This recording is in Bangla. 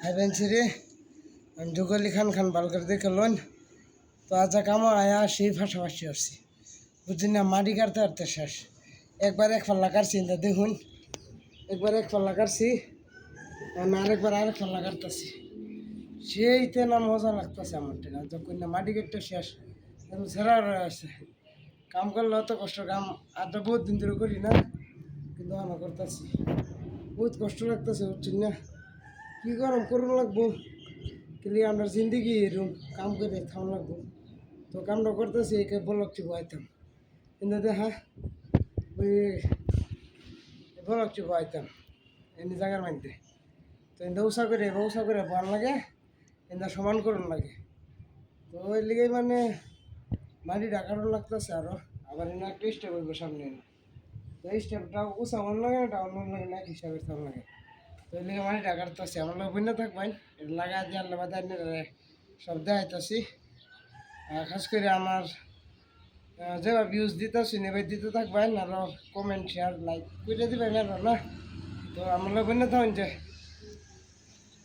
আইবেনছি রে আমি জুগলি খান ভাল করে দেখে লোন তো আজ কামো আয়া সেই ফাঁসাফাঁসি আসছি বুঝছি না মাটি কাটতে কাটতে শেষ একবার এক পাল্লা কাটছি দেখুন একবার এক পাল্লা কাটছি আরেকবার আরেক পাল্লা কাটতেছি সেইতে না মজা লাগতেছে আমার টেনা যখন না মাটি কাটতে শেষ একদম সেরা আছে কাম করলে অত কষ্ট কাম আর তো বহুত দিন ধরে করি না কিন্তু আমরা করতেছি বহুত কষ্ট লাগতেছে বুঝছেন না কী গরম করুন লাগবো কিন্তু আমরা জিন্দগি এরকম কাম করে খাওয়া লাগবো তো কামটা করতেছি একে বলকছি বয়াইতাম কিন্তু দেখা ওই বলকছি বয়াইতাম এমনি জায়গার মধ্যে তো এন্দা উষা করে বল লাগে এন্দা সমান করুন লাগে তো ওই লিগে মানে মাটি ঢাকানো লাগতেছে আরও আবার এনে একটা স্টেপ হইব সামনে এনে তো এই স্টেপটা উষা মন লাগে না ডাউন মন লাগে না এক হিসাবের থাম লাগে তো এই লিগে মাটি ঢাকারতেছি আমার লোক বন্য থাকবেন এটা লাগা দিয়ে আনলে বাদে সব দেখাইতেছি খাস করে আমার যেভাবে ভিউজ দিতেছি নেবে দিতে থাকবেন আরও কমেন্ট শেয়ার লাইক করে দিবেন আরও না তো আমার লোক বন্য থাকেন যে